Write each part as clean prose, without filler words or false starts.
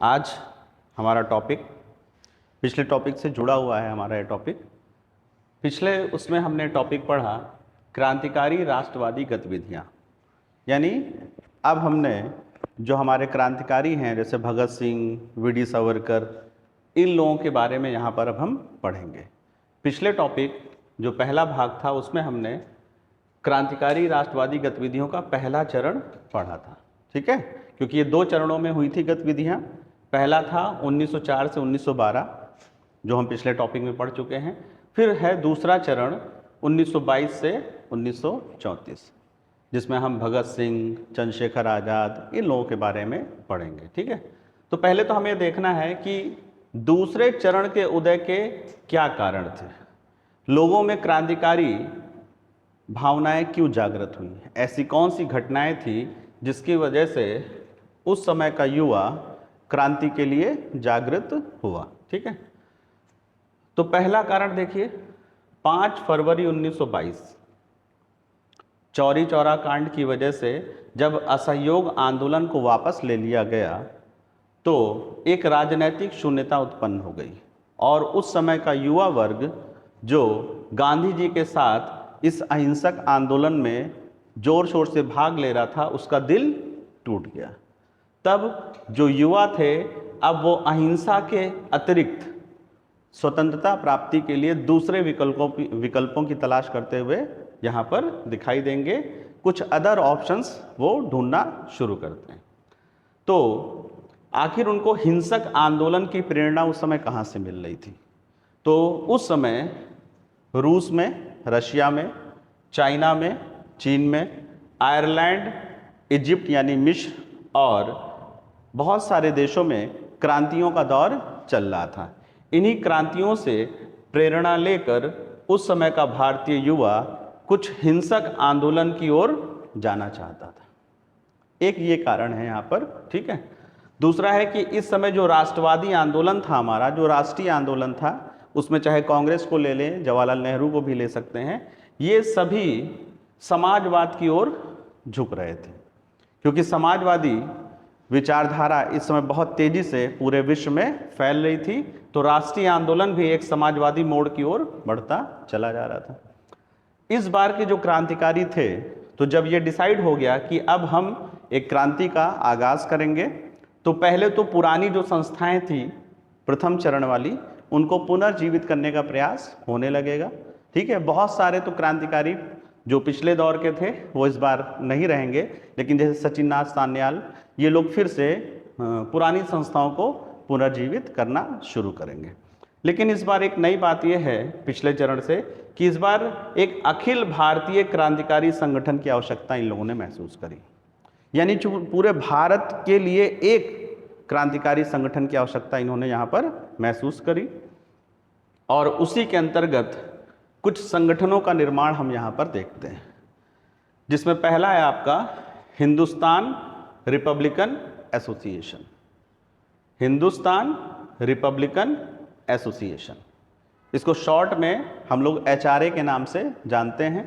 आज हमारा टॉपिक पिछले टॉपिक से जुड़ा हुआ है। हमारा ये टॉपिक पिछले उसमें हमने टॉपिक पढ़ा क्रांतिकारी राष्ट्रवादी गतिविधियाँ, यानी अब हमने जो हमारे क्रांतिकारी हैं जैसे भगत सिंह, वीडी सावरकर, इन लोगों के बारे में यहाँ पर अब हम पढ़ेंगे। पिछले टॉपिक जो पहला भाग था उसमें हमने क्रांतिकारी राष्ट्रवादी गतिविधियों का पहला चरण पढ़ा था, ठीक है, क्योंकि ये दो चरणों में हुई थी गतिविधियाँ। पहला था 1904 से 1912 जो हम पिछले टॉपिक में पढ़ चुके हैं। फिर है दूसरा चरण 1922 से 1934 जिसमें हम भगत सिंह, चंद्रशेखर आज़ाद, इन लोगों के बारे में पढ़ेंगे, ठीक है। तो पहले तो हमें देखना है कि दूसरे चरण के उदय के क्या कारण थे, लोगों में क्रांतिकारी भावनाएं क्यों जागृत हुई, ऐसी कौन सी घटनाएं थी जिसकी वजह से उस समय का युवा क्रांति के लिए जागृत हुआ, ठीक है। तो पहला कारण देखिए, 5 फरवरी 1922 चौरी चौरा कांड की वजह से जब असहयोग आंदोलन को वापस ले लिया गया तो एक राजनीतिक शून्यता उत्पन्न हो गई और उस समय का युवा वर्ग जो गांधी जी के साथ इस अहिंसक आंदोलन में जोर शोर से भाग ले रहा था उसका दिल टूट गया। तब जो युवा थे अब वो अहिंसा के अतिरिक्त स्वतंत्रता प्राप्ति के लिए दूसरे विकल्पों की तलाश करते हुए यहाँ पर दिखाई देंगे। कुछ अदर ऑप्शंस वो ढूंढना शुरू करते हैं। तो आखिर उनको हिंसक आंदोलन की प्रेरणा उस समय कहाँ से मिल रही थी? तो उस समय रूस में, रशिया में, चाइना में, चीन में, आयरलैंड, इजिप्ट यानी मिस्र और बहुत सारे देशों में क्रांतियों का दौर चल रहा था। इन्हीं क्रांतियों से प्रेरणा लेकर उस समय का भारतीय युवा कुछ हिंसक आंदोलन की ओर जाना चाहता था। एक ये कारण है यहाँ पर, ठीक है। दूसरा है कि इस समय जो राष्ट्रवादी आंदोलन था, हमारा जो राष्ट्रीय आंदोलन था, उसमें चाहे कांग्रेस को ले लें, जवाहरलाल नेहरू को भी ले सकते हैं, ये सभी समाजवाद की ओर झुक रहे थे क्योंकि समाजवादी विचारधारा इस समय बहुत तेजी से पूरे विश्व में फैल रही थी। तो राष्ट्रीय आंदोलन भी एक समाजवादी मोड़ की ओर बढ़ता चला जा रहा था। इस बार के जो क्रांतिकारी थे, तो जब ये डिसाइड हो गया कि अब हम एक क्रांति का आगाज करेंगे, तो पहले तो पुरानी जो संस्थाएं थी प्रथम चरण वाली, उनको पुनर्जीवित करने का प्रयास होने लगेगा, ठीक है। बहुत सारे तो क्रांतिकारी जो पिछले दौर के थे वो इस बार नहीं रहेंगे, लेकिन जैसे सचिननाथ सान्याल, ये लोग फिर से पुरानी संस्थाओं को पुनर्जीवित करना शुरू करेंगे। लेकिन इस बार एक नई बात यह है पिछले चरण से कि इस बार एक अखिल भारतीय क्रांतिकारी संगठन की आवश्यकता इन लोगों ने महसूस करी, यानी पूरे भारत के लिए एक क्रांतिकारी संगठन की आवश्यकता इन्होंने यहाँ पर महसूस करी और उसी के अंतर्गत कुछ संगठनों का निर्माण हम यहाँ पर देखते हैं, जिसमें पहला है आपका Hindustan Republican association. Hindustan Republican association, इसको शॉर्ट में हम लोग HRA के नाम से जानते हैं।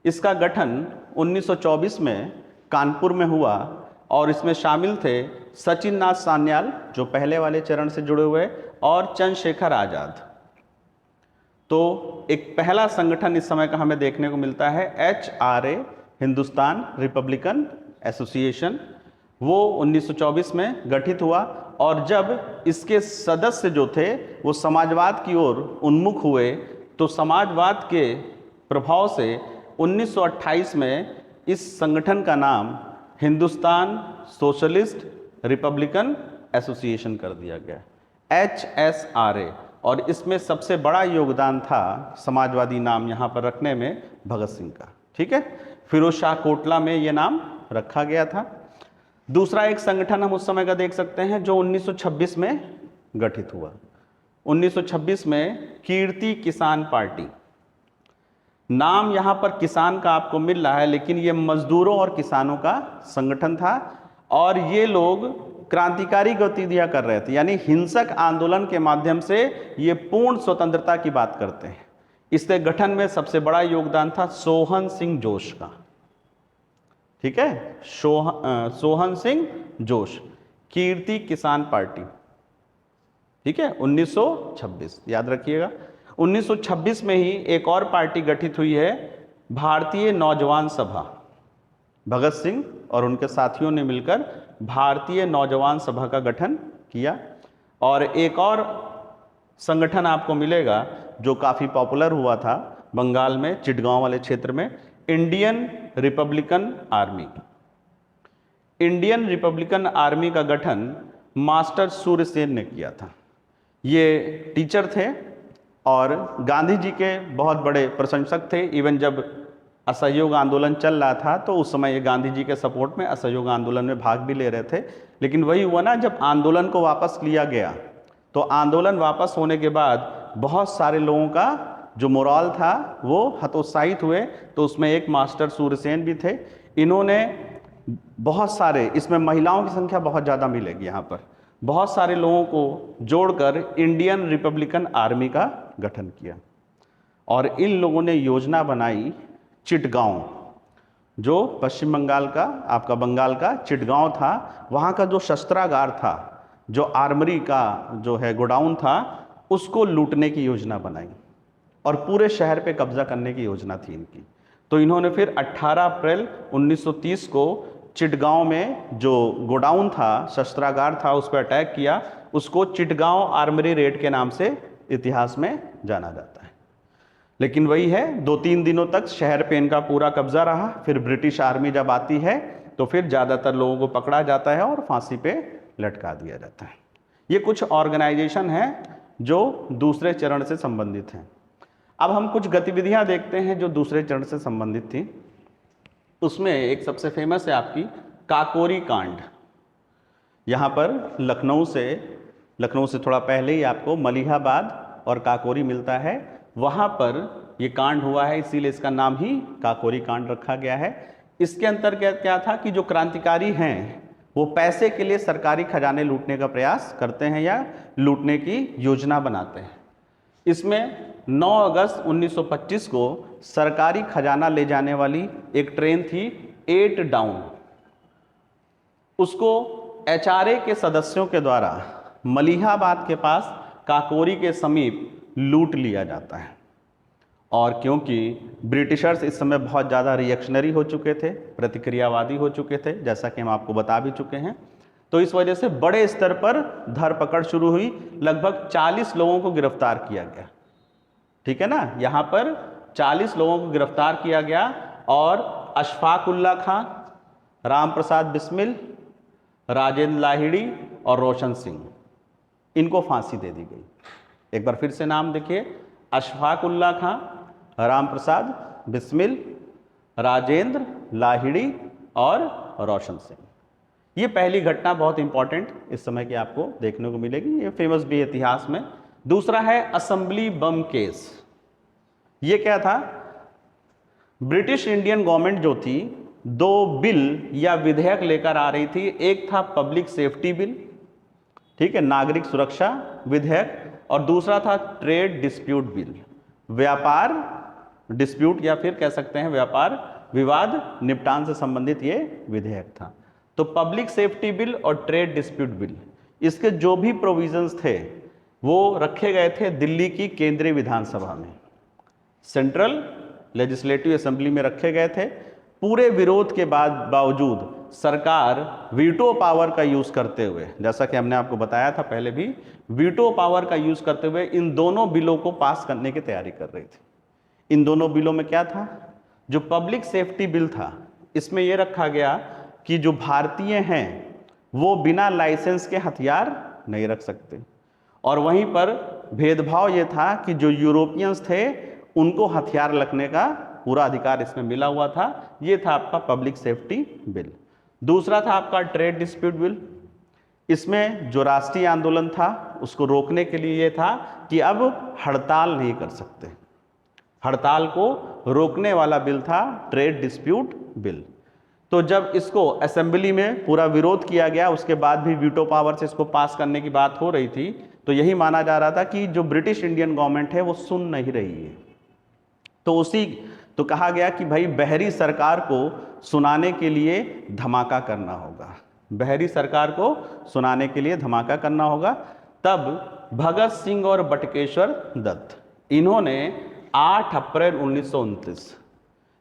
इसका गठन 1924 में कानपुर में हुआ और इसमें शामिल थे सचिननाथ सान्याल जो पहले वाले चरण से जुड़े हुए और चंद्रशेखर आज़ाद। तो एक पहला संगठन इस समय का हमें देखने को मिलता है HRA, हिंदुस्तान रिपब्लिकन एसोसिएशन। वो 1924 में गठित हुआ और जब इसके सदस्य जो थे वो समाजवाद की ओर उन्मुख हुए तो समाजवाद के प्रभाव से 1928 में इस संगठन का नाम हिंदुस्तान सोशलिस्ट रिपब्लिकन एसोसिएशन कर दिया गया, HSRA। और इसमें सबसे बड़ा योगदान था समाजवादी नाम यहाँ पर रखने में भगत सिंह का, ठीक है। फिरोज शाह कोटला में ये नाम रखा गया था। दूसरा एक संगठन हम उस समय का देख सकते हैं जो 1926 में गठित हुआ। 1926 में कीर्ति किसान पार्टी, नाम यहाँ पर किसान का आपको मिल रहा है लेकिन ये मजदूरों और किसानों का संगठन था और ये लोग क्रांतिकारी गतिविधियां कर रहे थे, यानी हिंसक आंदोलन के माध्यम से ये पूर्ण स्वतंत्रता की बात करते हैं। इसके गठन में सबसे बड़ा योगदान था सोहन सिंह जोश का, ठीक है, सोहन सिंह जोश। कीर्ति किसान पार्टी, ठीक है, 1926 याद रखिएगा। 1926 में ही एक और पार्टी गठित हुई है, भारतीय नौजवान सभा। भगत सिंह और उनके साथियों ने मिलकर भारतीय नौजवान सभा का गठन किया। और एक और संगठन आपको मिलेगा जो काफ़ी पॉपुलर हुआ था बंगाल में, चिटगांव वाले क्षेत्र में, Indian Republican army. Indian Republican army का गठन मास्टर सूर्यसेन ने किया था। ये टीचर थे और गांधी जी के बहुत बड़े प्रशंसक थे। इवन जब असहयोग आंदोलन चल रहा था तो उस समय ये गांधी जी के सपोर्ट में असहयोग आंदोलन में भाग भी ले रहे थे। लेकिन वही हुआ ना, जब आंदोलन को वापस लिया गया तो आंदोलन वापस होने के बाद बहुत सारे लोगों का जो मोराल था वो हतोत्साहित हुए। तो उसमें एक मास्टर सूर्यसेन भी थे। इन्होंने बहुत सारे, इसमें महिलाओं की संख्या बहुत ज़्यादा मिलेगी यहाँ पर, बहुत सारे लोगों को जोड़कर इंडियन रिपब्लिकन आर्मी का गठन किया। और इन लोगों ने योजना बनाई चिटगांव, जो पश्चिम बंगाल का, आपका बंगाल का चिटगांव था, वहाँ का जो शस्त्रागार था, जो आर्मरी का जो है गोडाउन था, उसको लूटने की योजना बनाई और पूरे शहर पे कब्जा करने की योजना थी इनकी। तो इन्होंने फिर 18 अप्रैल 1930 को चिटगांव में जो गोडाउन था, शस्त्रागार था, उस पर अटैक किया। उसको चिटगांव आर्मरी रेड के नाम से इतिहास में जाना जाता है। लेकिन वही है, 2-3 दिनों तक शहर पे इनका पूरा कब्जा रहा। फिर ब्रिटिश आर्मी जब आती है तो फिर ज़्यादातर लोगों को पकड़ा जाता है और फांसी पे लटका दिया जाता है। ये कुछ ऑर्गेनाइजेशन हैं जो दूसरे चरण से संबंधित हैं। अब हम कुछ गतिविधियां देखते हैं जो दूसरे चरण से संबंधित थी। उसमें एक सबसे फेमस है आपकी काकोरी कांड। यहाँ पर लखनऊ से थोड़ा पहले ही आपको मलिहाबाद और काकोरी मिलता है, वहाँ पर ये कांड हुआ है, इसीलिए इसका नाम ही काकोरी कांड रखा गया है। इसके अंतर्गत क्या था कि जो क्रांतिकारी हैं वो पैसे के लिए सरकारी खजाने लूटने का प्रयास करते हैं या लूटने की योजना बनाते हैं। इसमें 9 अगस्त 1925 को सरकारी खजाना ले जाने वाली एक ट्रेन थी 8 डाउन, उसको एचआरए के सदस्यों के द्वारा मलिहाबाद के पास काकोरी के समीप लूट लिया जाता है। और क्योंकि ब्रिटिशर्स इस समय बहुत ज़्यादा रिएक्शनरी हो चुके थे, प्रतिक्रियावादी हो चुके थे, जैसा कि हम आपको बता भी चुके हैं, तो इस वजह से बड़े स्तर पर धरपकड़ शुरू हुई। लगभग 40 लोगों को गिरफ्तार किया गया, ठीक है ना। यहाँ पर 40 लोगों को गिरफ्तार किया गया और अशफाक उल्ला खां, राम प्रसाद बिस्मिल, राजेंद्र लाहिड़ी और रोशन सिंह, इनको फांसी दे दी गई। एक बार फिर से नाम देखिए, अशफाक उल्ला खां, राम प्रसाद बिस्मिल, राजेंद्र लाहिड़ी और रोशन सिंह। ये पहली घटना बहुत इंपॉर्टेंट इस समय की आपको देखने को मिलेगी, ये फेमस भी इतिहास में। दूसरा है असेंबली बम केस। ये क्या था, ब्रिटिश इंडियन गवर्नमेंट जो थी 2 बिल या विधेयक लेकर आ रही थी। एक था पब्लिक सेफ्टी बिल, ठीक है, नागरिक सुरक्षा विधेयक, और दूसरा था ट्रेड डिस्प्यूट बिल, व्यापार डिस्प्यूट या फिर कह सकते हैं व्यापार विवाद निपटान से संबंधित ये विधेयक था। तो पब्लिक सेफ्टी बिल और ट्रेड डिस्प्यूट बिल, इसके जो भी प्रोविजंस थे वो रखे गए थे दिल्ली की केंद्रीय विधानसभा में, सेंट्रल लेजिस्लेटिव असेंबली में रखे गए थे। पूरे विरोध के बावजूद सरकार वीटो पावर का यूज़ करते हुए, जैसा कि हमने आपको बताया था पहले भी, वीटो पावर का यूज़ करते हुए इन दोनों बिलों को पास करने की तैयारी कर रही थी। इन दोनों बिलों में क्या था, जो पब्लिक सेफ्टी बिल था, इसमें यह रखा गया कि जो भारतीय हैं वो बिना लाइसेंस के हथियार नहीं रख सकते, और वहीं पर भेदभाव ये था कि जो यूरोपियंस थे उनको हथियार रखने का पूरा अधिकार इसमें मिला हुआ था। ये था आपका पब्लिक सेफ्टी बिल। दूसरा था आपका ट्रेड डिस्प्यूट बिल। इसमें जो राष्ट्रीय आंदोलन था उसको रोकने के लिए ये था कि अब हड़ताल नहीं कर सकते, हड़ताल को रोकने वाला बिल था ट्रेड डिस्प्यूट बिल। तो जब इसको असेंबली में पूरा विरोध किया गया, उसके बाद भी वीटो पावर से इसको पास करने की बात हो रही थी, तो यही माना जा रहा था कि जो ब्रिटिश इंडियन गवर्नमेंट है वो सुन नहीं रही है। तो कहा गया कि भाई बहरी सरकार को सुनाने के लिए धमाका करना होगा, बहरी सरकार को सुनाने के लिए धमाका करना होगा। तब भगत सिंह और बटुकेश्वर दत्त, इन्होंने 8 अप्रैल 1929,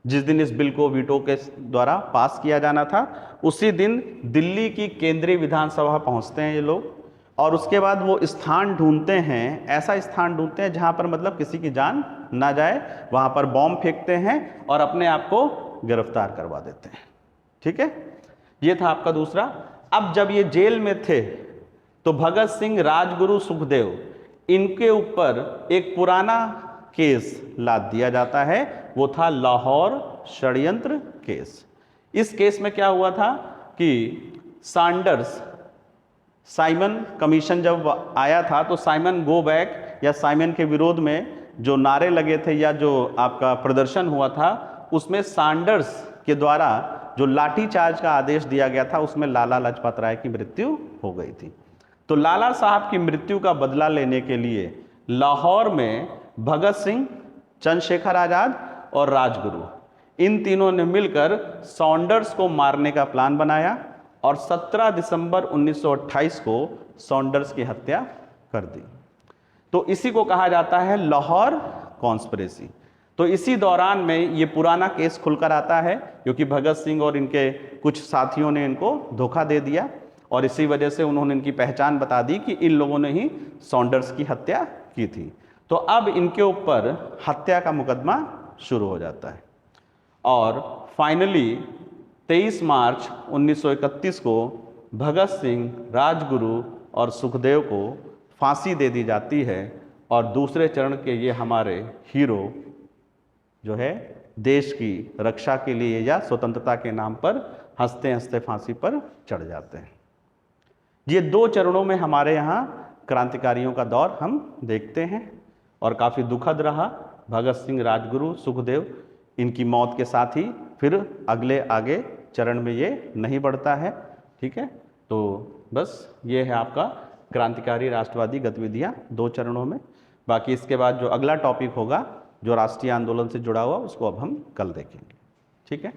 जिस दिन इस बिल को वीटो के द्वारा पास किया जाना था, उसी दिन दिल्ली की केंद्रीय विधानसभा पहुंचते हैं ये लोग। और उसके बाद वो स्थान ढूंढते हैं, ऐसा स्थान ढूंढते हैं जहां पर मतलब किसी की जान ना जाए, वहां पर बॉम्ब फेंकते हैं और अपने आप को गिरफ्तार करवा देते हैं। ठीक है, ये था आपका दूसरा। अब जब ये जेल में थे तो भगत सिंह, राजगुरु, सुखदेव, इनके ऊपर एक पुराना केस लाद दिया जाता है, वो था लाहौर षड्यंत्र केस। इस केस में क्या हुआ था कि सैंडर्स, साइमन कमीशन जब आया था तो साइमन गो बैक या साइमन के विरोध में जो नारे लगे थे या जो आपका प्रदर्शन हुआ था, उसमें सैंडर्स के द्वारा जो लाठीचार्ज का आदेश दिया गया था, उसमें लाला लाजपत राय की मृत्यु हो गई थी। तो लाला साहब की मृत्यु का बदला लेने के लिए लाहौर में भगत सिंह, चंद्रशेखर आजाद और राजगुरु, इन तीनों ने मिलकर सॉन्डर्स को मारने का प्लान बनाया और 17 दिसंबर 1928 को सॉन्डर्स की हत्या कर दी। तो इसी को कहा जाता है लाहौर कॉन्स्पिरेसी। तो इसी दौरान में ये पुराना केस खुलकर आता है, क्योंकि भगत सिंह और इनके कुछ साथियों ने इनको धोखा दे दिया और इसी वजह से उन्होंने इनकी पहचान बता दी कि इन लोगों ने ही सॉन्डर्स की हत्या की थी। तो अब इनके ऊपर हत्या का मुकदमा शुरू हो जाता है और फाइनली 23 मार्च 1931 को भगत सिंह, राजगुरु और सुखदेव को फांसी दे दी जाती है और दूसरे चरण के ये हमारे हीरो जो है देश की रक्षा के लिए या स्वतंत्रता के नाम पर हंसते हंसते फांसी पर चढ़ जाते हैं। ये 2 चरणों में हमारे यहाँ क्रांतिकारियों का दौर हम देखते हैं और काफ़ी दुखद रहा। भगत सिंह, राजगुरु, सुखदेव, इनकी मौत के साथ ही फिर अगले आगे चरण में ये नहीं बढ़ता है। ठीक है, तो बस ये है आपका क्रांतिकारी राष्ट्रवादी गतिविधियाँ 2 चरणों में। बाकी इसके बाद जो अगला टॉपिक होगा जो राष्ट्रीय आंदोलन से जुड़ा हुआ, उसको अब हम कल देखेंगे। ठीक है।